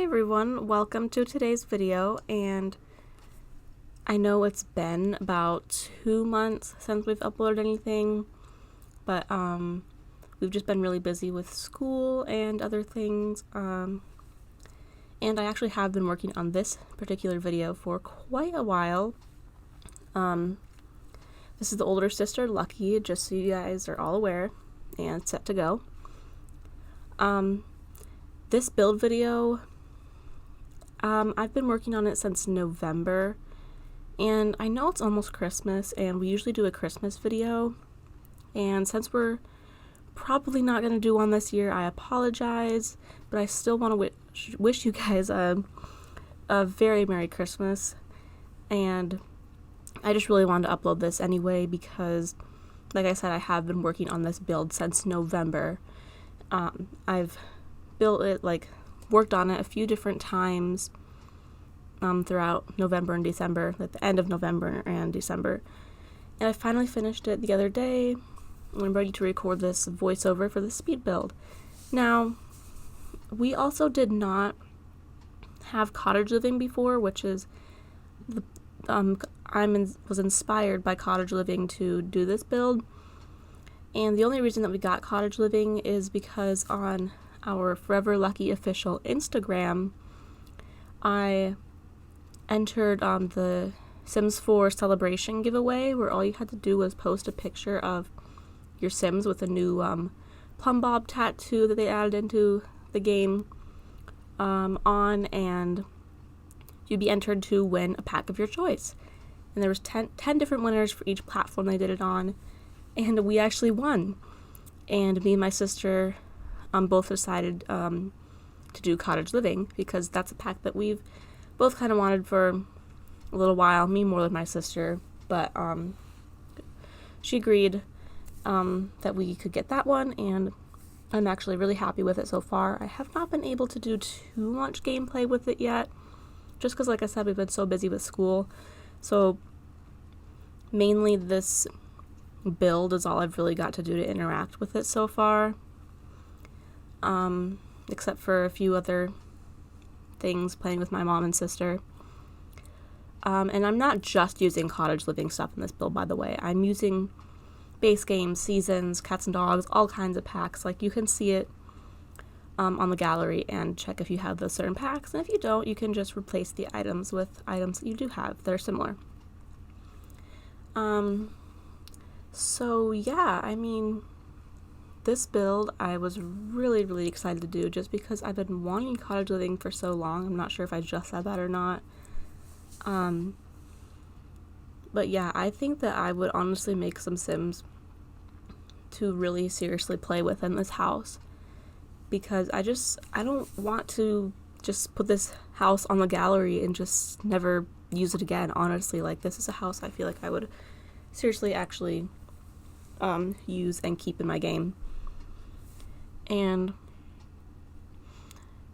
everyone, welcome to today's video, and I know it's been about 2 months since we've uploaded anything, but we've just been really busy with school and other things, and I actually have been working on this particular video for quite a while. This is the older sister, Lucky, just so you guys are all aware and set to go. This build video, I've been working on it since November, and I know it's almost Christmas, and we usually do a Christmas video, and since we're probably not going to do one this year, I apologize, but I still want to wish you guys a very Merry Christmas, and I just really wanted to upload this anyway because, like I said, I have been working on this build since November. I've built it, worked on it a few different times throughout November and December, at the end of November and December. And I finally finished it the other day, and I'm ready to record this voiceover for the speed build. Now, we also did not have cottage living before, which is was inspired by cottage living to do this build. And the only reason that we got cottage living is because on our Forever Lucky official Instagram, I entered the Sims 4 celebration giveaway, where all you had to do was post a picture of your Sims with a new plumb bob tattoo that they added into the game and you'd be entered to win a pack of your choice. And there was 10 different winners for each platform they did it on, and we actually won. And me and my sister both decided to do cottage living because that's a pack that we've both kind of wanted for a little while, me more than my sister, but she agreed that we could get that one, and I'm actually really happy with it so far. I have not been able to do too much gameplay with it yet, just because, like I said, we've been so busy with school. So mainly this build is all I've really got to do to interact with it so far, except for a few other things, playing with my mom and sister. And I'm not just using cottage living stuff in this build, by the way. I'm using base games, seasons, cats and dogs, all kinds of packs. You can see it on the gallery and check if you have those certain packs, and if you don't, you can just replace the items with items that you do have that are similar. So yeah, I mean, this build I was really excited to do just because I've been wanting cottage living for so long. I'm not sure if I just said that or not. But yeah, I think that I would honestly make some Sims to really seriously play with in this house, because I don't want to just put this house on the gallery and just never use it again, honestly. This is a house I feel like I would seriously actually use and keep in my game. And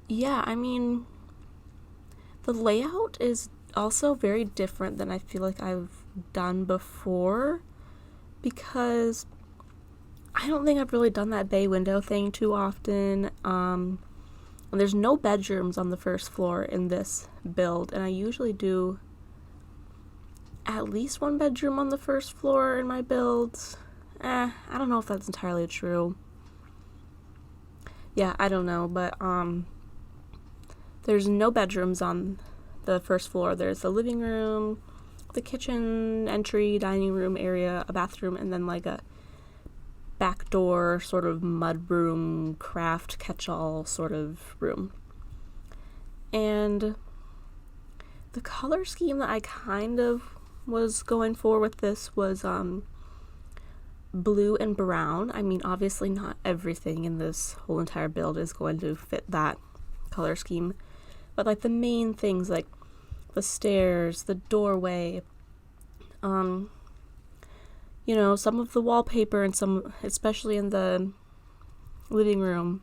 yeah, I mean, the layout is also very different than I feel like I've done before, because I don't think I've really done that bay window thing too often. And there's no bedrooms on the first floor in this build, and I usually do at least one bedroom on the first floor in my builds. I don't know if that's entirely true. Yeah, I don't know, but there's no bedrooms on the first floor. There's the living room, the kitchen, entry, dining room area, a bathroom, and then a back door sort of mud room, craft catch-all sort of room. And the color scheme that I kind of was going for with this was blue and brown. I mean, obviously not everything in this whole entire build is going to fit that color scheme, but the main things, the stairs, the doorway, some of the wallpaper, and some, especially in the living room.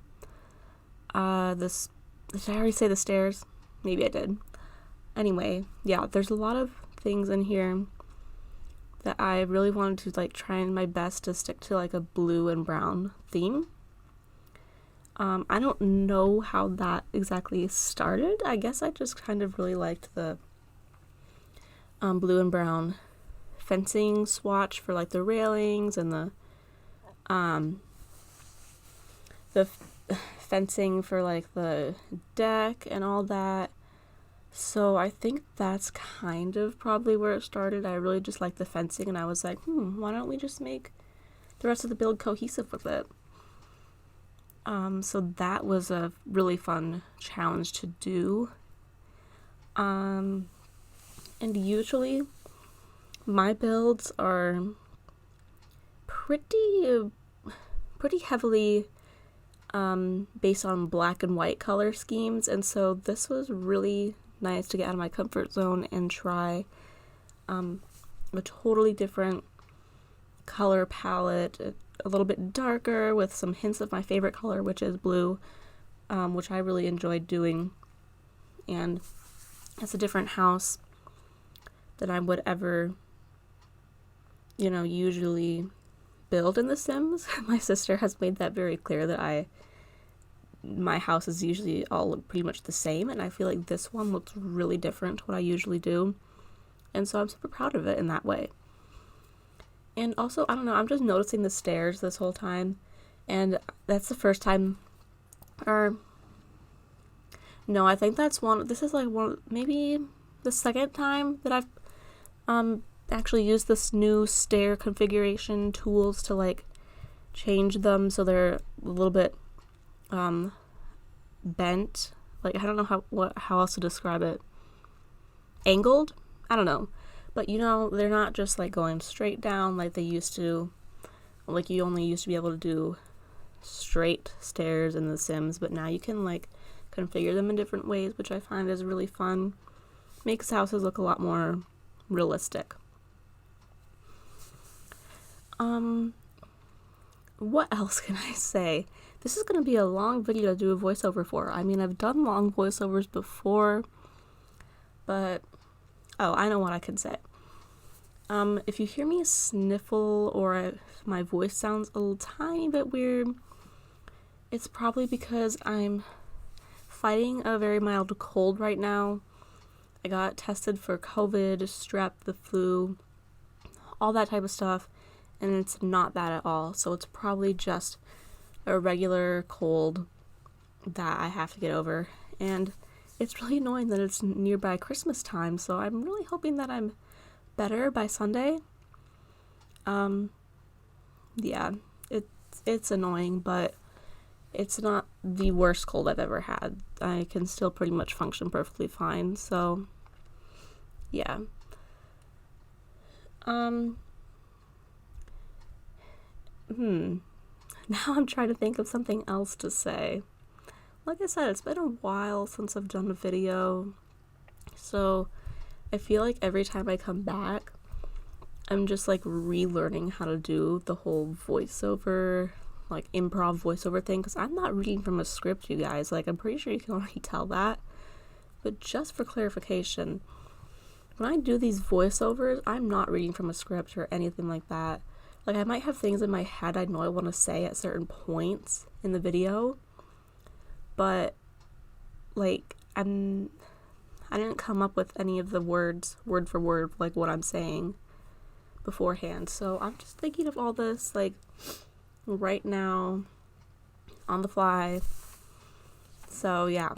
Did I already say the stairs? Maybe I did. Anyway, yeah, there's a lot of things in here that I really wanted to try my best to stick to a blue and brown theme. I don't know how that exactly started. I guess I just kind of really liked the blue and brown fencing swatch for like the railings and the fencing for like the deck and all that. So I think that's kind of probably where it started. I really just liked the fencing, and I was like, why don't we just make the rest of the build cohesive with it? So that was a really fun challenge to do. And usually my builds are pretty heavily based on black and white color schemes, and so this was really nice to get out of my comfort zone and try a totally different color palette, a little bit darker with some hints of my favorite color, which is blue, which I really enjoyed doing. And it's a different house than I would ever, usually build in The Sims. My sister has made that very clear that my houses usually all look pretty much the same, and I feel like this one looks really different to what I usually do. And so I'm super proud of it in that way. And also, I don't know, I'm just noticing the stairs this whole time, and that's the first time, or no, I think this is like maybe the second time that I've actually used this new stair configuration tools to like change them so they're a little bit bent. Like, I don't know how else to describe it. Angled? I don't know. But they're not just like going straight down like they used to. Like, you only used to be able to do straight stairs in The Sims, but now you can like configure them in different ways, which I find is really fun. Makes houses look a lot more realistic. What else can I say? This is going to be a long video to do a voiceover for. I mean, I've done long voiceovers before, but I know what I can say. If you hear me sniffle or if my voice sounds a little tiny bit weird, it's probably because I'm fighting a very mild cold right now. I got tested for COVID, strep, the flu, all that type of stuff, and it's not that at all. So it's probably just a regular cold that I have to get over. And it's really annoying that it's nearby Christmas time, so I'm really hoping that I'm better by Sunday. Yeah, it's annoying, but it's not the worst cold I've ever had. I can still pretty much function perfectly fine, so yeah. Now I'm trying to think of something else to say. Like I said, it's been a while since I've done a video, so I feel like every time I come back, I'm just like relearning how to do the whole voiceover, like improv voiceover thing, because I'm not reading from a script, you guys. Like, I'm pretty sure you can already tell that, but just for clarification, when I do these voiceovers, I'm not reading from a script or anything like that. Like, I might have things in my head I know I want to say at certain points in the video, but like I didn't come up with any of the words word for word like what I'm saying beforehand. So I'm just thinking of all this like right now on the fly. So yeah.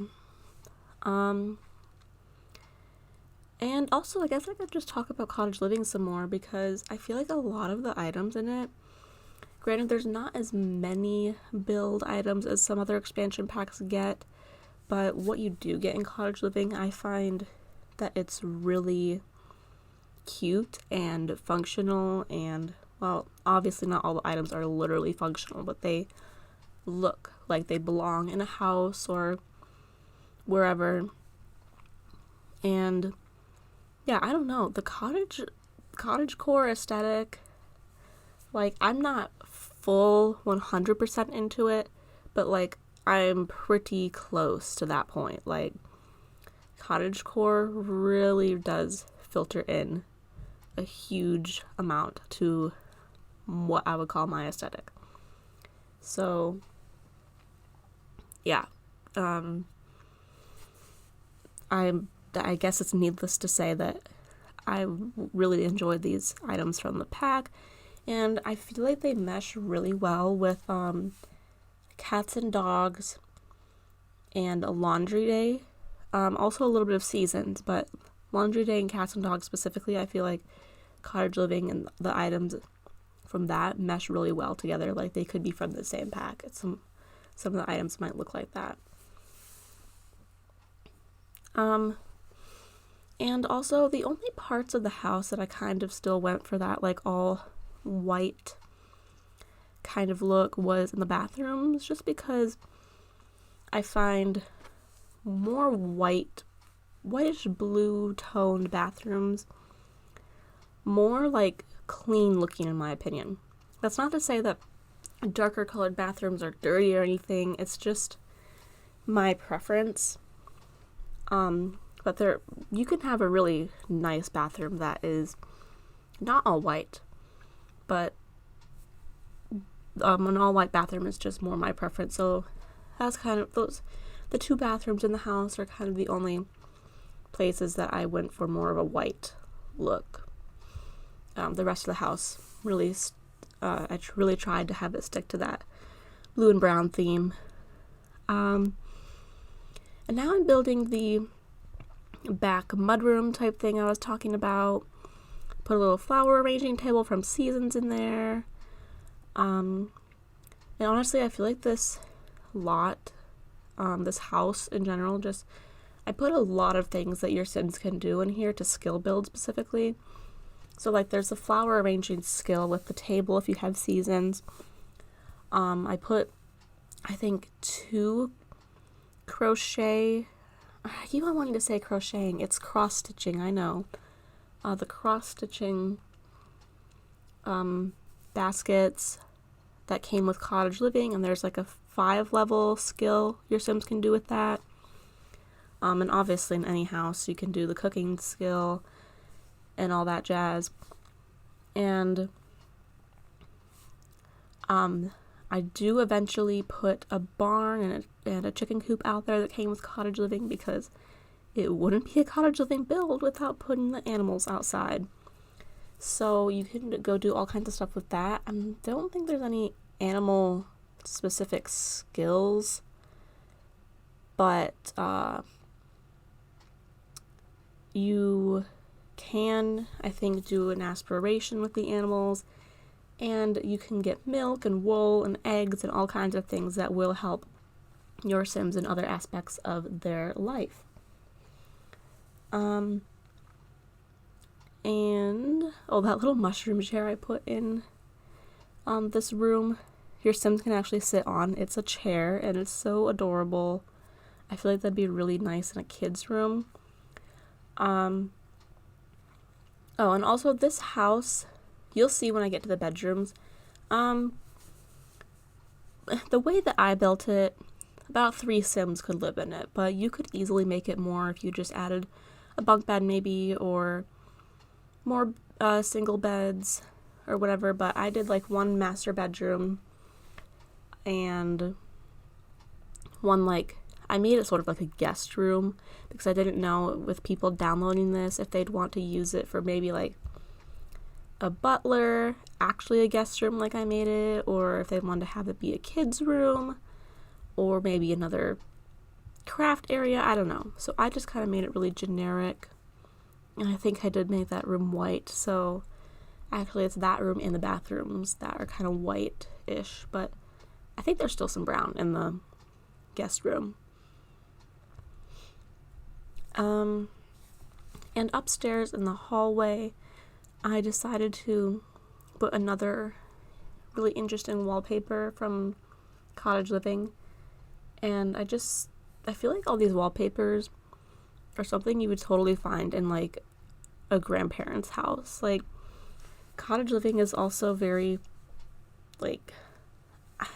And also, I guess I could just talk about cottage living some more, because I feel like a lot of the items in it, granted there's not as many build items as some other expansion packs get, but what you do get in cottage living, I find that it's really cute and functional, and, well, obviously not all the items are literally functional, but they look like they belong in a house or wherever. And yeah, I don't know, the cottagecore aesthetic, like, I'm not full 100% into it, but like I'm pretty close to that point. Like, cottagecore really does filter in a huge amount to what I would call my aesthetic. So yeah. Um, I guess it's needless to say that I really enjoyed these items from the pack, and I feel like they mesh really well with cats and dogs and a laundry day. Also a little bit of seasons, but laundry day and cats and dogs specifically, I feel like cottage living and the items from that mesh really well together. Like they could be from the same pack. Some of the items might look like that. And also the only parts of the house that I kind of still went for that like all white kind of look was in the bathrooms, just because I find more whitish blue toned bathrooms more like clean looking, in my opinion. That's not to say that darker colored bathrooms are dirty or anything. It's just my preference. But you can have a really nice bathroom that is not all white, but an all white bathroom is just more my preference. So that's kind of the two bathrooms in the house are kind of the only places that I went for more of a white look. The rest of the house really, I really tried to have it stick to that blue and brown theme. And now I'm building the back mudroom type thing I was talking about. Put a little flower arranging table from Seasons in there. And honestly, I feel like this lot, this house in general, I put a lot of things that your Sims can do in here to skill build specifically. So like there's the flower arranging skill with the table if you have Seasons. I put, I think, 2 crochet. I keep on wanting to say crocheting. It's cross stitching, I know. The cross stitching baskets that came with Cottage Living, and there's like a 5-level skill your Sims can do with that. And obviously in any house you can do the cooking skill and all that jazz. And I do eventually put a barn and a chicken coop out there that came with Cottage Living, because it wouldn't be a Cottage Living build without putting the animals outside. So you can go do all kinds of stuff with that. I don't think there's any animal specific skills, but you can, I think, do an aspiration with the animals, and you can get milk and wool and eggs and all kinds of things that will help your Sims in other aspects of their life. And that little mushroom chair I put in this room, your Sims can actually sit on. It's a chair and it's so adorable. I feel like that'd be really nice in a kid's room. And also this house, you'll see when I get to the bedrooms, the way that I built it, about 3 Sims could live in it, but you could easily make it more if you just added a bunk bed maybe, or more single beds or whatever. But I did like 1 master bedroom and 1 I made it sort of like a guest room, because I didn't know with people downloading this if they'd want to use it for maybe like a butler, actually a guest room like I made it, or if they wanted to have it be a kid's room, or maybe another craft area, I don't know. So I just kind of made it really generic, and I think I did make that room white, so actually it's that room and the bathrooms that are kind of white-ish, but I think there's still some brown in the guest room. And upstairs in the hallway, I decided to put another really interesting wallpaper from Cottage Living, and I feel like all these wallpapers are something you would totally find in like a grandparent's house. Like Cottage Living is also very like, I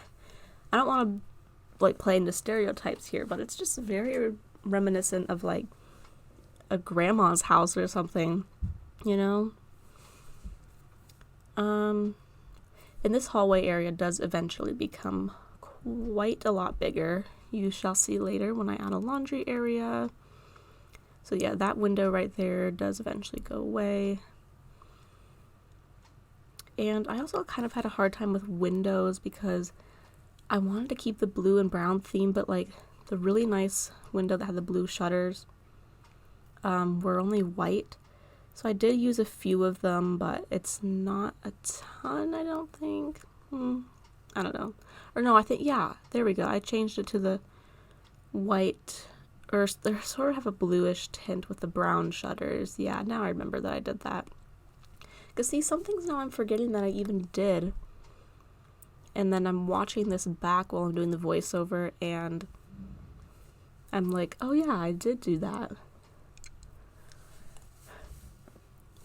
don't want to like play into stereotypes here, but it's just very reminiscent of like a grandma's house or something, you know? And this hallway area does eventually become quite a lot bigger. you shall see later when I add a laundry area. So yeah, that window right there does eventually go away. And I also kind of had a hard time with windows because I wanted to keep the blue and brown theme, but like the really nice window that had the blue shutters were only white. So I did use a few of them, but it's not a ton, I don't think. I don't know. Or no, I think, yeah, there we go. I changed it to the white, or they sort of have a bluish tint with the brown shutters. Yeah, now I remember that I did that. Because see, some things now I'm forgetting that I even did. And then I'm watching this back while I'm doing the voiceover, and I'm like, oh yeah, I did do that.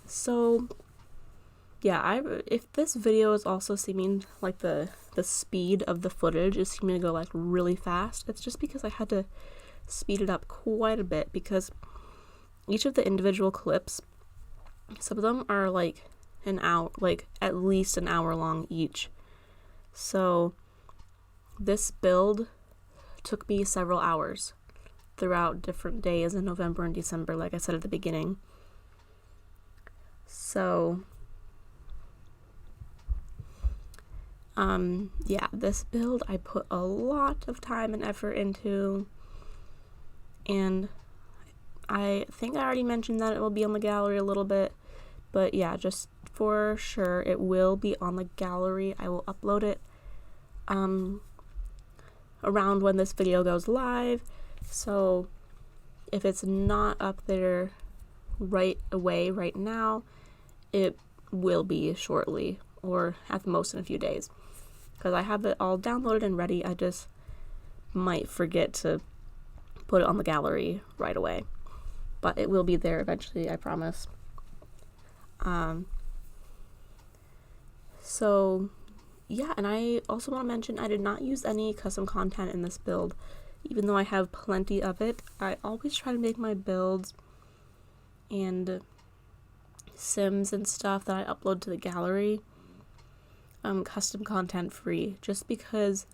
So, yeah, if this video is also seeming like the speed of the footage is seeming to go like really fast, it's just because I had to speed it up quite a bit, because each of the individual clips, some of them are like an hour, like at least an hour long each. So this build took me several hours throughout different days in November and December, like I said at the beginning. So yeah, this build I put a lot of time and effort into, and I think I already mentioned that it will be on the gallery a little bit, but yeah, just for sure it will be on the gallery. I will upload it around when this video goes live, so if it's not up there right away right now, it will be shortly, or at the most in a few days, because I have it all downloaded and ready. I just might forget to put it on the gallery right away, but it will be there eventually, I promise. So yeah, and I also want to mention I did not use any custom content in this build, even though I have plenty of it. I always try to make my builds and sims and stuff that I upload to the gallery custom content free, just because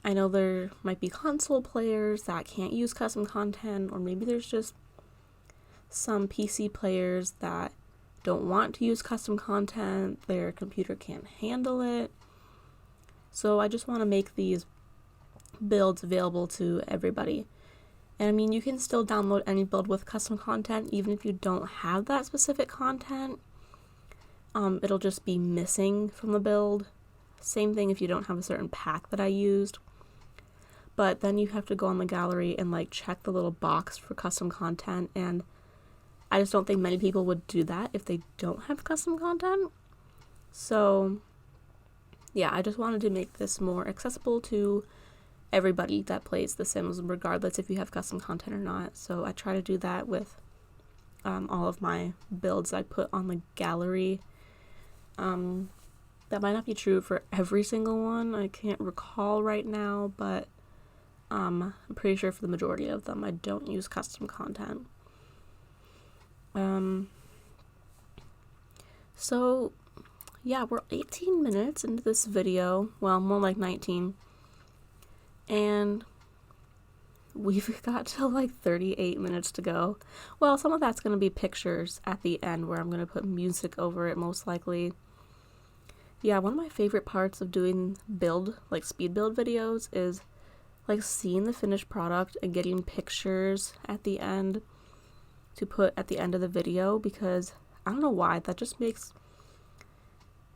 I know there might be console players that can't use custom content, or maybe there's just some PC players that don't want to use custom content, their computer can't handle it. So I just want to make these builds available to everybody. And I mean, you can still download any build with custom content even if you don't have that specific content. It'll just be missing from the build. Same thing if you don't have a certain pack that I used. But then you have to go on the gallery and like check the little box for custom content, and I just don't think many people would do that if they don't have custom content. So yeah, I just wanted to make this more accessible to everybody that plays The Sims, regardless if you have custom content or not. So I try to do that with all of my builds I put on the gallery. That might not be true for every single one. I can't recall right now, but I'm pretty sure for the majority of them I don't use custom content. So yeah, we're 18 minutes into this video, well, more like 19, and we've got till like 38 minutes to go. Well, some of that's going to be pictures at the end where I'm going to put music over it, most likely. Yeah, one of my favorite parts of doing build, like speed build videos, is like seeing the finished product and getting pictures at the end to put at the end of the video, because I don't know why, that just makes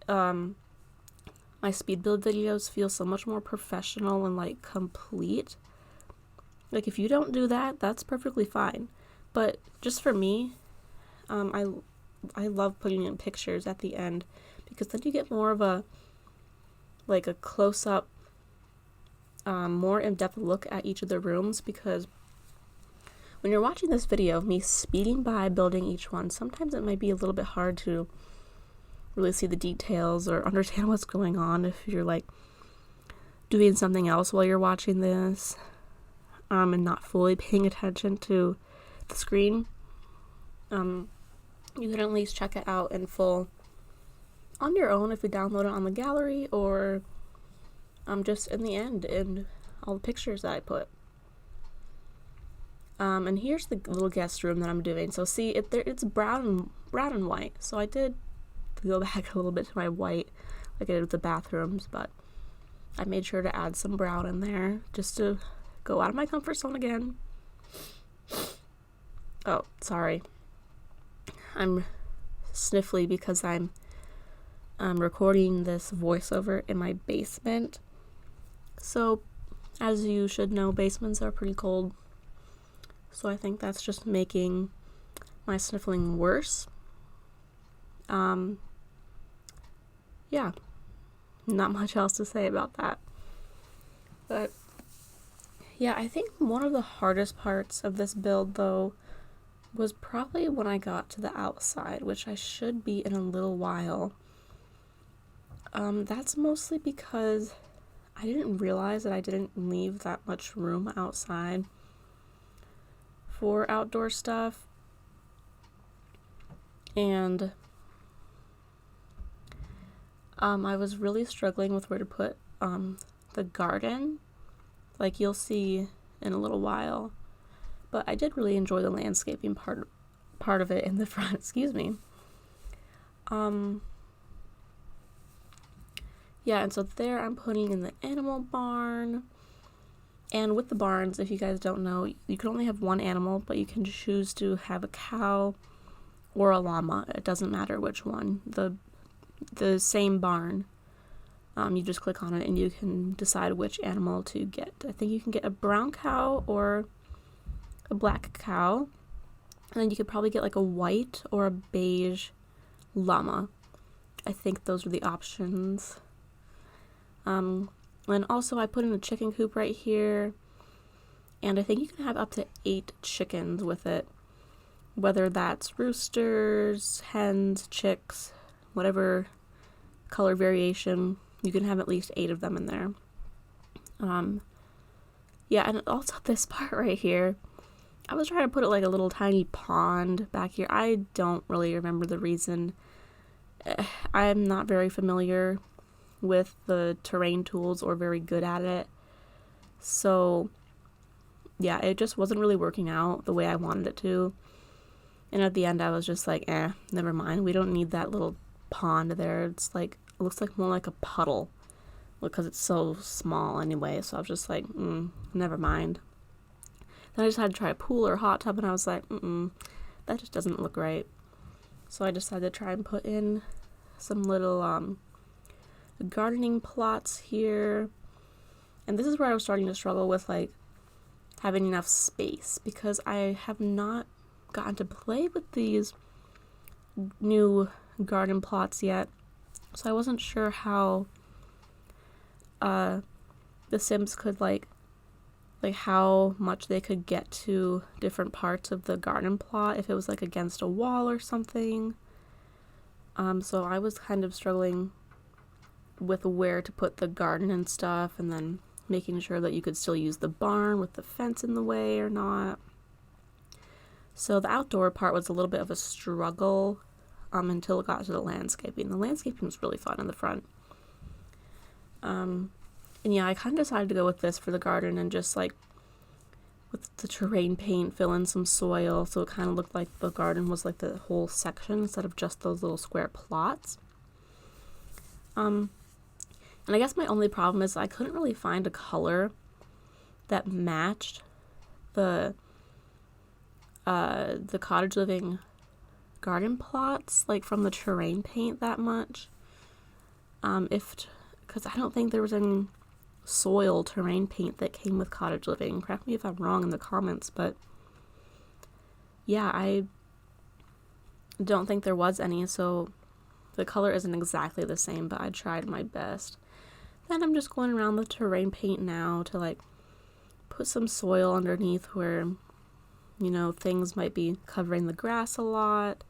my speed build videos feel so much more professional and like complete. Like if you don't do that, that's perfectly fine, but just for me, I love putting in pictures at the end, because then you get more of a close-up, more in-depth look at each of the rooms, because when you're watching this video of me speeding by building each one, sometimes it might be a little bit hard to really see the details or understand what's going on if you're like doing something else while you're watching this, and not fully paying attention to the screen. You can at least check it out in full on your own if you download it on the gallery, or just in the end in all the pictures that I put. And here's the little guest room that I'm doing. So see, it's brown and white. So I did go back a little bit to my white, like I did with the bathrooms, but I made sure to add some brown in there just to go out of my comfort zone again. Oh, sorry. I'm sniffly because I'm recording this voiceover in my basement. So, as you should know, basements are pretty cold. So I think that's just making my sniffling worse. Yeah, not much else to say about that. But yeah, I think one of the hardest parts of this build, though, was probably when I got to the outside, which I should be in a little while. That's mostly because I didn't realize that I didn't leave that much room outside for outdoor stuff. And I was really struggling with where to put the garden, like you'll see in a little while. But I did really enjoy the landscaping part of it in the front, excuse me. Yeah, and so there I'm putting in the animal barn. And with the barns, if you guys don't know, you can only have one animal, but you can choose to have a cow or a llama. It doesn't matter which one. The same barn. You just click on it and you can decide which animal to get. I think you can get a brown cow or a black cow. And then you could probably get like a white or a beige llama. I think those are the options. And also I put in a chicken coop right here. And I think you can have up to 8 chickens with it. Whether that's roosters, hens, chicks, whatever color variation, you can have at least 8 of them in there. Yeah, and also this part right here, I was trying to put it like a little tiny pond back here. I don't really remember the reason. I'm not very familiar with the terrain tools or very good at it. So, yeah, it just wasn't really working out the way I wanted it to. And at the end, I was just like, never mind. We don't need that little pond there. It's like, it looks like more like a puddle because it's so small anyway. So I was just like, never mind. Then I just had to try a pool or a hot tub, and I was like, that just doesn't look right. So I decided to try and put in some little gardening plots here. And this is where I was starting to struggle with like having enough space, because I have not gotten to play with these new garden plots yet. So I wasn't sure how the Sims could like how much they could get to different parts of the garden plot, if it was like against a wall or something. So I was kind of struggling with where to put the garden and stuff, and then making sure that you could still use the barn with the fence in the way or not. So the outdoor part was a little bit of a struggle until it got to the landscaping. The landscaping was really fun in the front. And yeah, I kind of decided to go with this for the garden and just like with the terrain paint fill in some soil, so it kind of looked like the garden was like the whole section instead of just those little square plots. And I guess my only problem is I couldn't really find a color that matched the cottage living garden plots, like from the terrain paint that much. Because I don't think there was any soil terrain paint that came with cottage living. Correct me if I'm wrong in the comments, but yeah, I don't think there was any, so the color isn't exactly the same, but I tried my best. Then I'm just going around the terrain paint now to like put some soil underneath where, you know, things might be covering the grass a lot,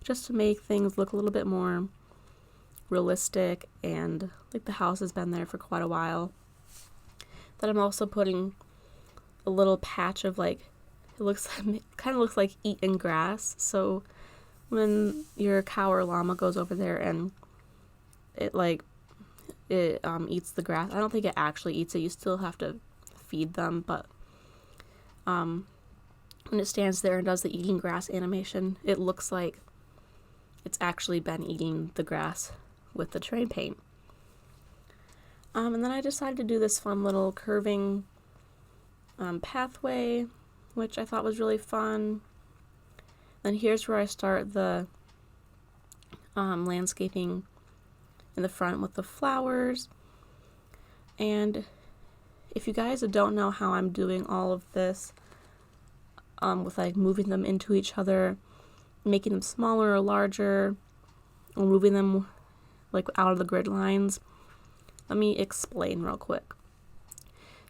just to make things look a little bit more realistic and like the house has been there for quite a while. Then I'm also putting a little patch of like, it kind of looks like eaten grass. So when your cow or llama goes over there and it eats the grass, I don't think it actually eats it. You still have to feed them, but when it stands there and does the eating grass animation, it looks like it's actually been eating the grass with the terrain paint. And then I decided to do this fun little curving pathway, which I thought was really fun. Then here's where I start the landscaping in the front with the flowers. And if you guys don't know how I'm doing all of this, with like moving them into each other, making them smaller or larger, or moving them like out of the grid lines, let me explain real quick.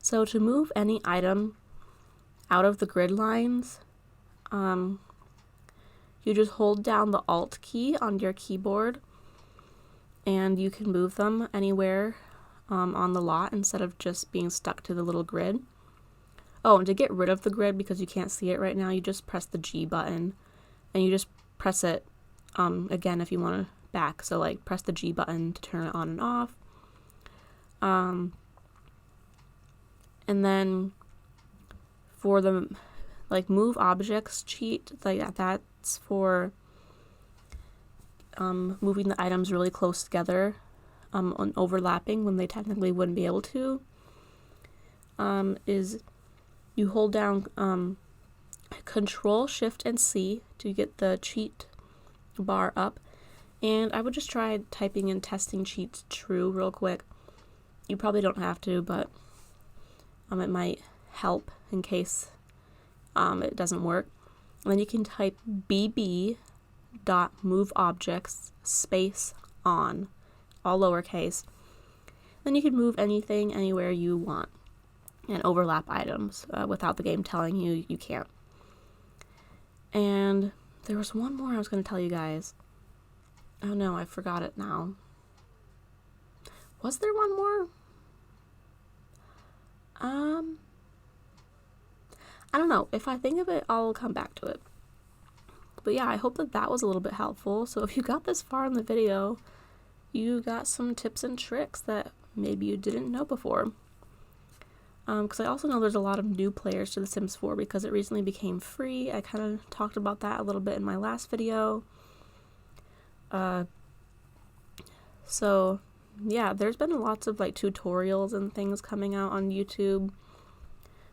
So to move any item out of the grid lines, you just hold down the Alt key on your keyboard, and you can move them anywhere on the lot instead of just being stuck to the little grid. Oh, and to get rid of the grid, because you can't see it right now, you just press the G button, and you just press it again if you want to back. So like press the G button to turn it on and off. And then for the like move objects cheat, like that's for moving the items really close together, on overlapping when they technically wouldn't be able to. Is you hold down Control, Shift, and C to get the cheat bar up. And I would just try typing in testing cheats true real quick. You probably don't have to, but it might help in case it doesn't work. And then you can type bb.moveObjects space on, all lowercase. Then you can move anything anywhere you want and overlap items without the game telling you you can't. And there was one more I was going to tell you guys. Oh no, I forgot it now. Was there one more? I don't know. If I think of it, I'll come back to it. But yeah, I hope that was a little bit helpful. So if you got this far in the video, you got some tips and tricks that maybe you didn't know before. Because I also know there's a lot of new players to The Sims 4 because it recently became free. I kind of talked about that a little bit in my last video. So yeah, there's been lots of like tutorials and things coming out on YouTube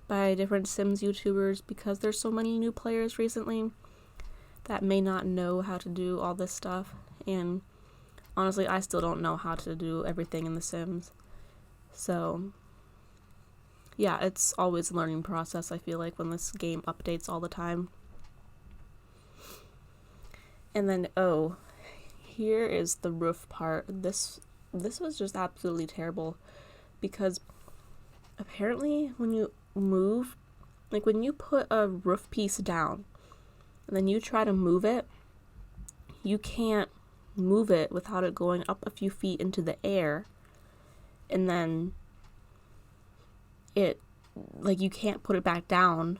by different Sims YouTubers because there's so many new players recently that may not know how to do all this stuff. And honestly, I still don't know how to do everything in The Sims. So yeah, it's always a learning process, I feel like, when this game updates all the time. And then, oh, here is the roof part. This was just absolutely terrible because apparently when you move, like when you put a roof piece down and then you try to move it, you can't move it without it going up a few feet into the air, and then it, like, you can't put it back down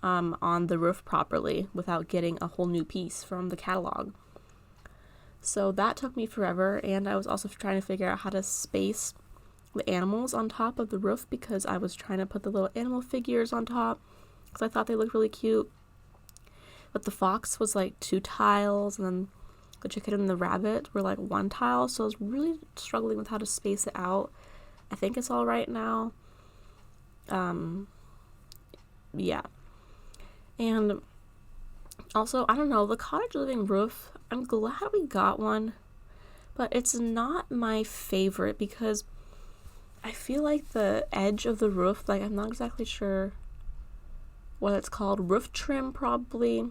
on the roof properly without getting a whole new piece from the catalog. So that took me forever, and I was also trying to figure out how to space the animals on top of the roof because I was trying to put the little animal figures on top because I thought they looked really cute. But the fox was like 2 tiles, and then the chicken and the rabbit were like 1 tile, so I was really struggling with how to space it out. I think it's all right now. Yeah. And also, I don't know, the cottage living roof, I'm glad we got one, but it's not my favorite because I feel like the edge of the roof, like, I'm not exactly sure what it's called, roof trim probably.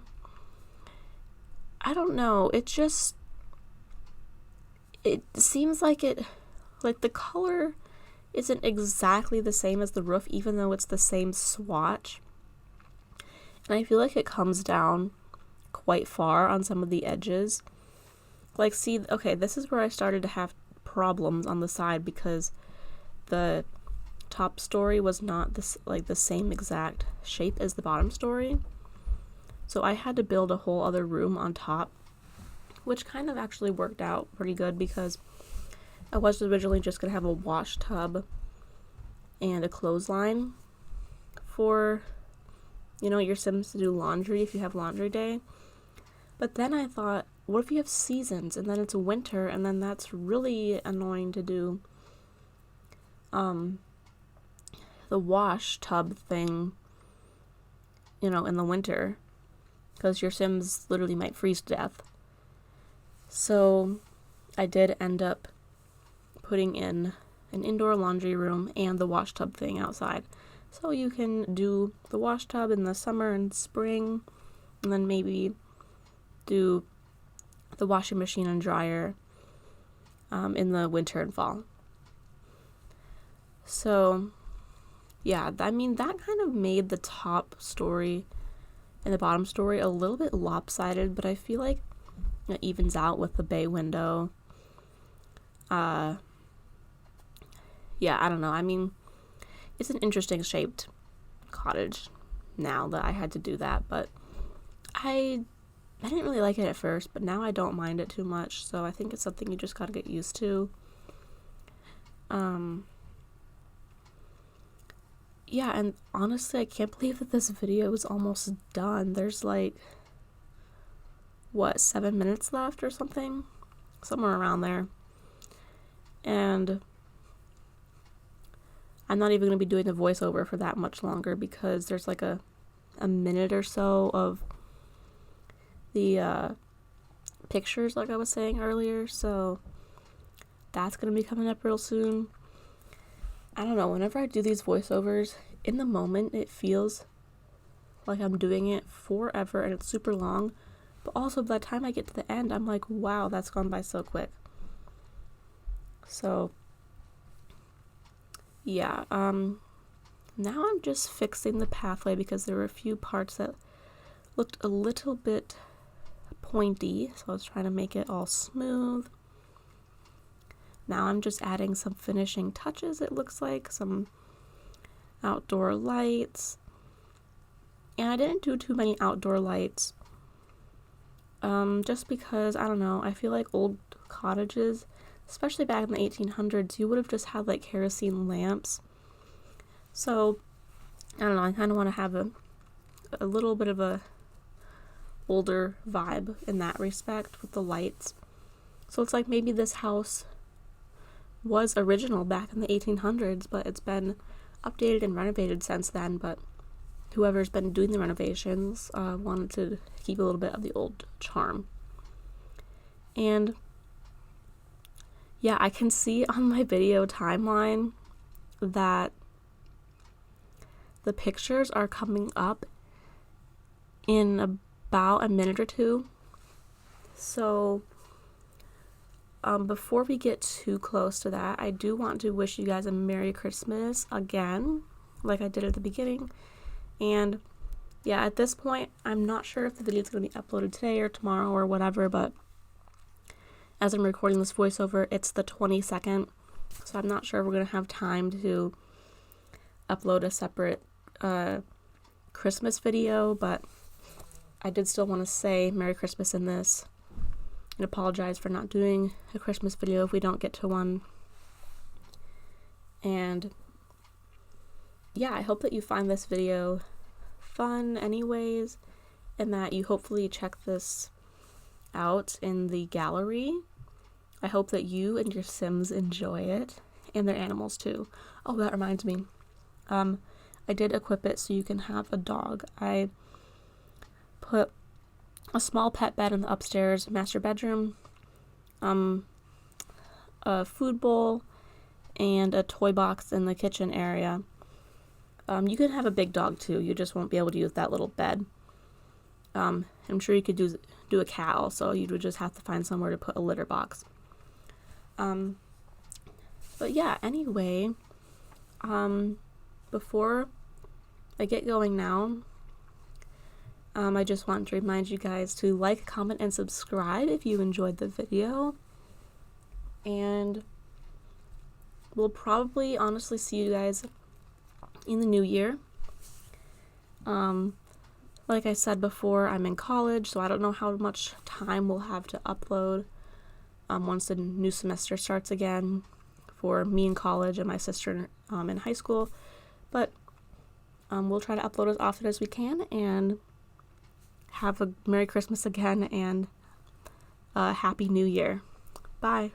I don't know, it seems like like the color isn't exactly the same as the roof, even though it's the same swatch. And I feel like it comes down quite far on some of the edges. Like, see, okay, this is where I started to have problems on the side because the top story was not the same exact shape as the bottom story. So I had to build a whole other room on top, which kind of actually worked out pretty good because I was originally just going to have a wash tub and a clothesline for your Sims to do laundry if you have laundry day. But then I thought, what if you have seasons and then it's winter and then that's really annoying to do the wash tub thing, in the winter, because your Sims literally might freeze to death. So I did end up putting in an indoor laundry room and the wash tub thing outside. So you can do the wash tub in the summer and spring, and then maybe do the washing machine and dryer in the winter and fall. So, yeah, that kind of made the top story and the bottom story a little bit lopsided, but I feel like it evens out with the bay window. Yeah, I don't know. It's an interesting shaped cottage now that I had to do that, but I didn't really like it at first, but now I don't mind it too much, so I think it's something you just gotta get used to. Yeah, and honestly, I can't believe that this video is almost done. There's 7 minutes left or something? Somewhere around there. And I'm not even going to be doing the voiceover for that much longer because there's a minute or so of the pictures, like I was saying earlier, so that's going to be coming up real soon. I don't know, whenever I do these voiceovers, in the moment it feels like I'm doing it forever and it's super long, but also by the time I get to the end, I'm like, wow, that's gone by so quick. So yeah, now I'm just fixing the pathway because there were a few parts that looked a little bit pointy, so I was trying to make it all smooth. Now I'm just adding some finishing touches, it looks like, some outdoor lights. And I didn't do too many outdoor lights, just because, I don't know, I feel like old cottages, especially back in the 1800s, you would have just had kerosene lamps. So, I don't know, I kind of want to have a little bit of a older vibe in that respect with the lights. So it's like maybe this house was original back in the 1800s, but it's been updated and renovated since then, but whoever's been doing the renovations wanted to keep a little bit of the old charm. And yeah, I can see on my video timeline that the pictures are coming up in about a minute or two. So before we get too close to that, I do want to wish you guys a Merry Christmas again, like I did at the beginning. And yeah, at this point, I'm not sure if the video is going to be uploaded today or tomorrow or whatever, but as I'm recording this voiceover, it's the 22nd, so I'm not sure if we're going to have time to upload a separate Christmas video, but I did still want to say Merry Christmas in this and apologize for not doing a Christmas video if we don't get to one. And yeah, I hope that you find this video fun anyways, and that you hopefully check this out in the gallery. I hope that you and your Sims enjoy it, and their animals too. Oh, that reminds me. I did equip it so you can have a dog. I put a small pet bed in the upstairs master bedroom, a food bowl, and a toy box in the kitchen area. You can have a big dog too, you just won't be able to use that little bed. I'm sure you could do a cat also, you would just have to find somewhere to put a litter box. But yeah, anyway, before I get going now, I just want to remind you guys to like, comment, and subscribe if you enjoyed the video. And we'll probably honestly see you guys in the new year. Like I said before, I'm in college, so I don't know how much time we'll have to upload once the new semester starts again for me in college and my sister in high school. But We'll try to upload as often as we can, and have a Merry Christmas again and a Happy New Year. Bye.